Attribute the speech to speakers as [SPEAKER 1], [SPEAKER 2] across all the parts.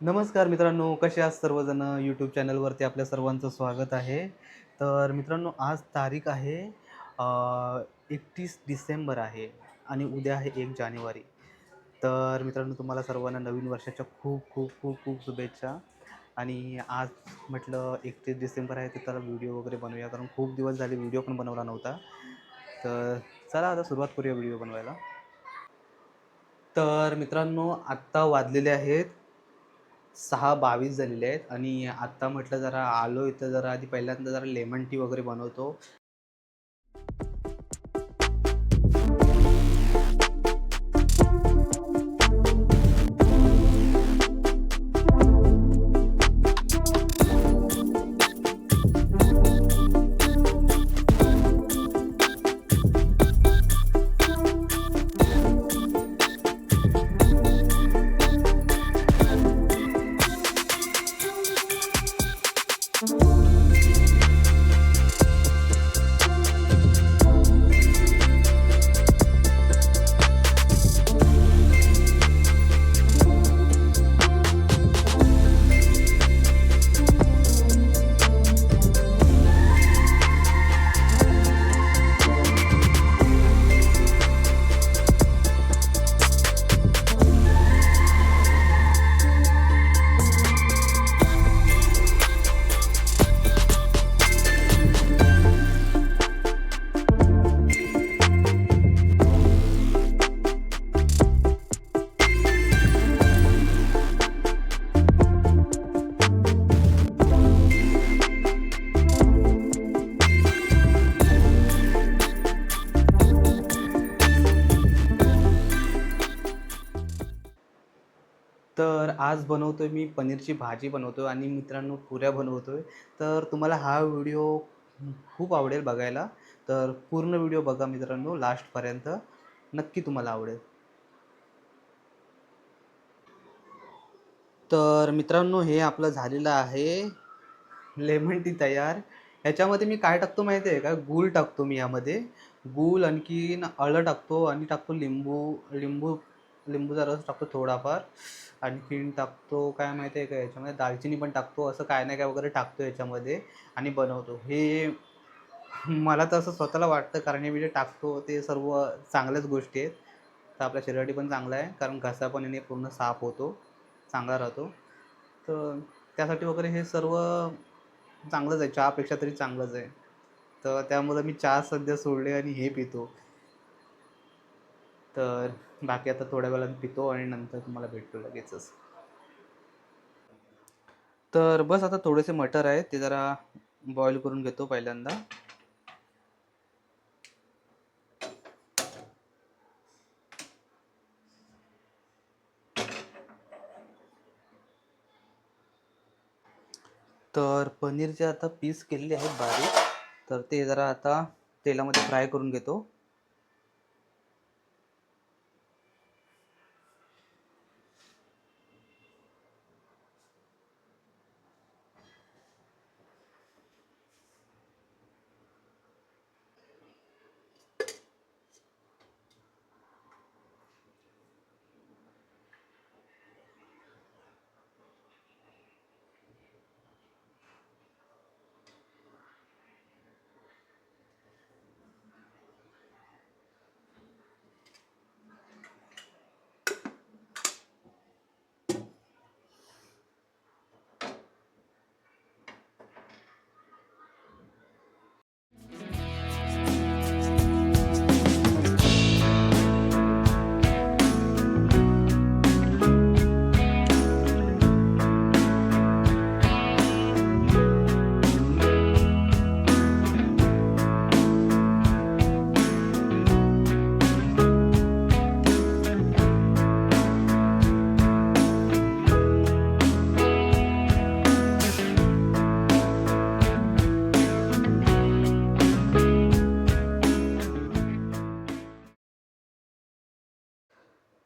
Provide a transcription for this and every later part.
[SPEAKER 1] नमस्कार मित्रांनो, कसे आहात सर्वजण? यूट्यूब चॅनलवरती आपल्या सर्वांचं स्वागत आहे. तर मित्रांनो, आज तारीख आहे 31 डिसेंबर आहे आणि उद्या आहे 1 जानेवारी. तर मित्रांनो, तुम्हाला सर्वांना नवीन वर्षाच्या खूप खूप खूप खूप शुभेच्छा. आणि आज म्हटलं 31 डिसेंबर आहे, तर त्याला व्हिडिओ वगैरे बनवूया, कारण खूप दिवस झाले व्हिडिओ पण बनवला नव्हता. तर चला आता सुरुवात करूया व्हिडिओ बनवायला. तर मित्रांनो, आत्ता वाजलेले आहेत 6:22 झालेले आहेत आणि आत्ता म्हटलं जरा आलो इथं, जरा आधी पहिल्यांदा जरा लेमन टी वगैरे बनवतो. तर आज बनवतोय मी पनीरची भाजी बनवतोय आणि मित्रांनो पुऱ्या बनवतोय. तर तुम्हाला हा व्हिडिओ खूप आवडेल बघायला. तर पूर्ण व्हिडिओ बघा मित्रांनो लास्टपर्यंत. नक्की तुम्हाला आवडेल. तर मित्रांनो, हे आपलं झालेलं आहे लेमन टी तयार. ह्याच्यामध्ये मी काय टाकतो माहिती आहे का? गूळ टाकतो मी यामध्ये. गूळ, आणखीन हळद टाकतो आणि टाकतो लिंबू लिंबू लिंबूचा रस टाकतो थोडाफार. आणखीन टाकतो काय माहिती आहे का याच्यामध्ये, दालचिनी पण टाकतो. असं काय ना काय वगैरे टाकतो याच्यामध्ये आणि बनवतो. हे मला तर असं स्वतःला वाटतं, कारण हे मी जे टाकतो ते सर्व चांगल्याच गोष्टी आहेत. तर आपल्या शरीरासाठी पण चांगलं आहे, कारण घसा पण याने पूर्ण साफ होतो, चांगला राहतो. तर त्यासाठी वगैरे हे सर्व चांगलंच आहे. चहापेक्षा तरी चांगलंच आहे. तर त्यामुळं मी चहा सध्या सोडले आणि हे पितो. तर बाकी आता थोड्या वेळाने पितो आणि नंतर तुम्हाला भेटतो लगेचच. तर बस आता थोडेसे मटर आहेत, ते जरा बॉईल करून घेतो पहिल्यांदा. तर पनीरचे आता पीस केलेले आहेत बारीक. तर ते जरा आता तेलामध्ये फ्राय करून घेतो.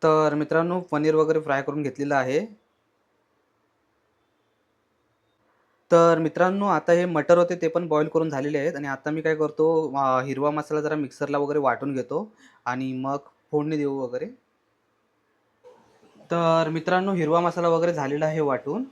[SPEAKER 1] तर मित्रांनो, पनीर वगैरे फ्राय करून घेतलेलं आहे. तर मित्रांनो, आता हे मटर होते ते पण बॉईल करून झालेले आहेत आणि आता मी काय करतो, हिरवा मसाला जरा मिक्सरला वगैरे वाटून घेतो आणि मग फोडणी देऊ वगैरे. तर मित्रांनो, हिरवा मसाला वगैरे झालेला आहे वाटून.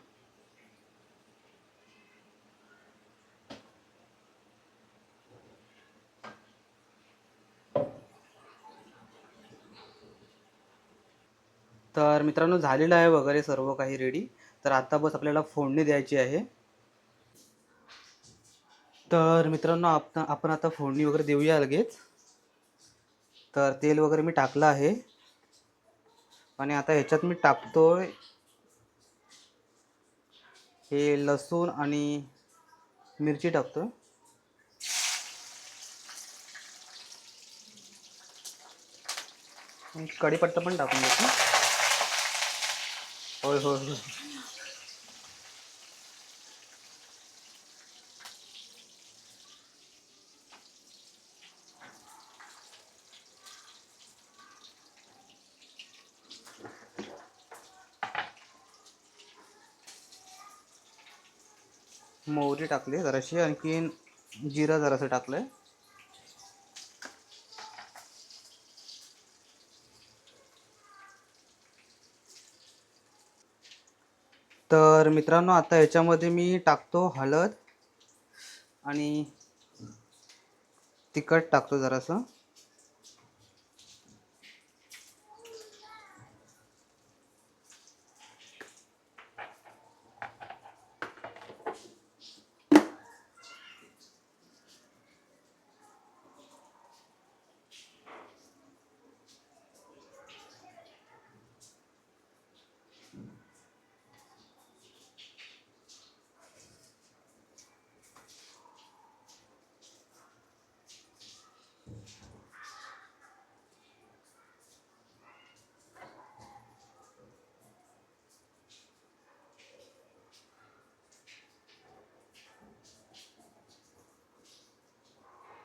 [SPEAKER 1] तर मित्रांनो, झालेलं आहे वगैरे सर्व काही रेडी. तर आता बस आपल्याला फोडणी द्यायची आहे. तर मित्रांनो, आपण आता फोडणी वगैरे देऊया लगेच. तर तेल वगैरे मी टाकलं आहे आणि आता ह्याच्यात मी टाकतोय हे लसूण आणि मिरची टाकतोय. कढीपत्ता पण टाकून देतो. होय होय होय. मोहरी टाकली जराशी, आणखीन जिरं जरासं टाकलंय. तर मित्रांनो, आता ह्याच्यामध्ये मी टाकतो हळद आणि तिखट टाकतो जरासं.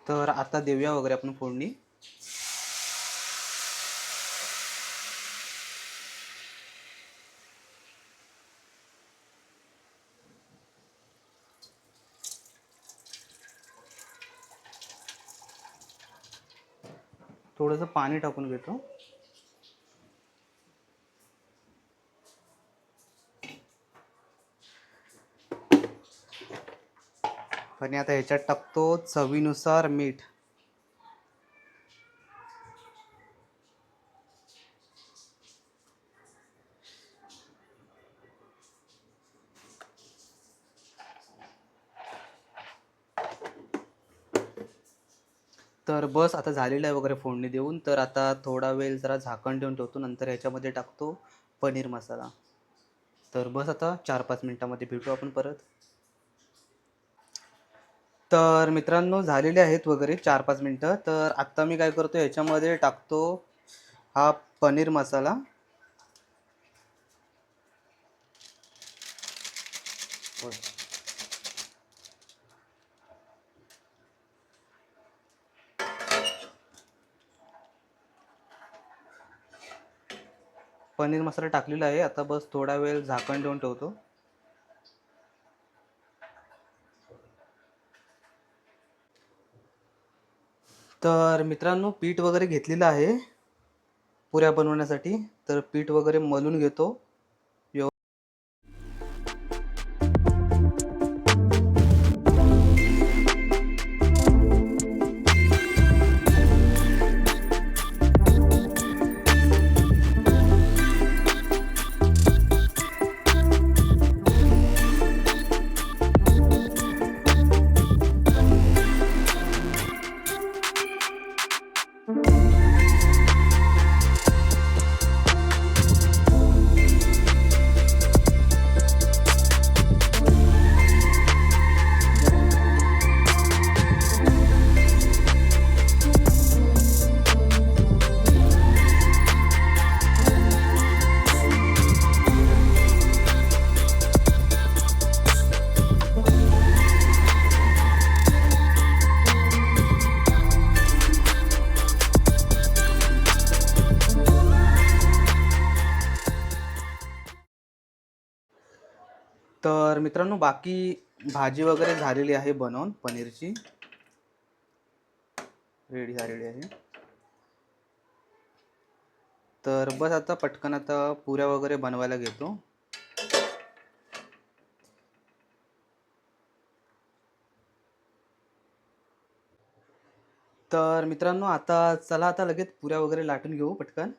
[SPEAKER 1] तर आता देऊया वगैरे आपण फोडणी. थोडंसं पाणी टाकून घेतो. आणि आता ह्याच्यात टाकतो चवीनुसार मीठ. तर बस आता झालेलं आहे वगैरे फोडणी देऊन. तर आता थोडा वेळ जरा झाकण ठेवून ठेवतो. नंतर ह्याच्यामध्ये टाकतो पनीर मसाला. तर बस आता 4-5 मिनिटामध्ये भेटू आपण परत. तर मित्रांनो, झालेले आहेत वगैरे 4-5 मिनटं. तर आत्ता मी काय करतो, ह्याच्यामध्ये टाकतो हा पनीर मसाला. पनीर मसाला टाकलेला आहे. आता बस थोडा वेळ झाकण ठेवून ठेवतो. तर मित्रांनो, पीठ वगैरे घेतलेलं आहे पुऱ्या बनवण्यासाठी. तर पीठ वगैरे मलून घेतो. तर मित्रांनो, बाकी भाजी वगैरे झालेली आहे बनवून, पनीरची रेडी झालेली आहे. तर बस आता पटकन आता पुऱ्या वगैरे बनवायला घेतो. तर मित्रांनो आता चला आता लगेच पुऱ्या वगैरे लाटून घेऊ पटकन.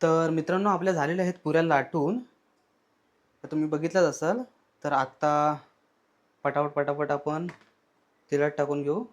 [SPEAKER 1] तर मित्रांनो आपल्या झालेल्या आहेत पुऱ्या लाटून. तर तुम्ही बघितलंच असाल. तर आता पटापट पटापट आपण तेलात टाकून घेऊ.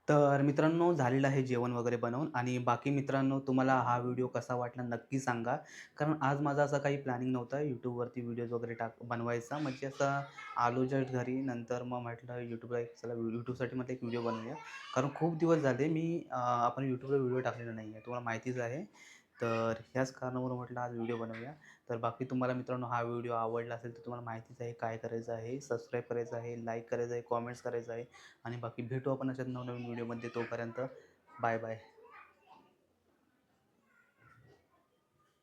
[SPEAKER 1] तर मित्रांनो झालेलं आहे जेवण वगैरे बनवून आणि बाकी मित्रांनो तुम्हाला हा व्हिडिओ कसा वाटला नक्की सांगा. कारण आज माझा असं काही प्लॅनिंग नव्हतं यूट्यूबवरती व्हिडिओज वगैरे बनवायचा. म्हणजे असं आलो जस्ट घरी नंतर मग म्हटलं यूट्यूबला एक चला यूट्यूबसाठी म्हटलं एक व्हिडिओ बनवूया. कारण खूप दिवस झाले मी आपण यूट्यूबला व्हिडिओ टाकलेला नाही आहे तुम्हाला माहितीच आहे. तर ह्याच कारणावरून म्हटलं आज व्हिडिओ बनवूया. तर बाकी तुम्हाला मित्रांनो हा व्हिडिओ आवडला असेल तर तुम्हाला माहितीच आहे काय करायचं आहे. सबस्क्राईब करायचं आहे, लाईक करायचं आहे, कॉमेंट्स करायचं आहे आणि बाकी भेटू आपण अशाच नवनवीन व्हिडिओमध्ये. तोपर्यंत बाय बाय.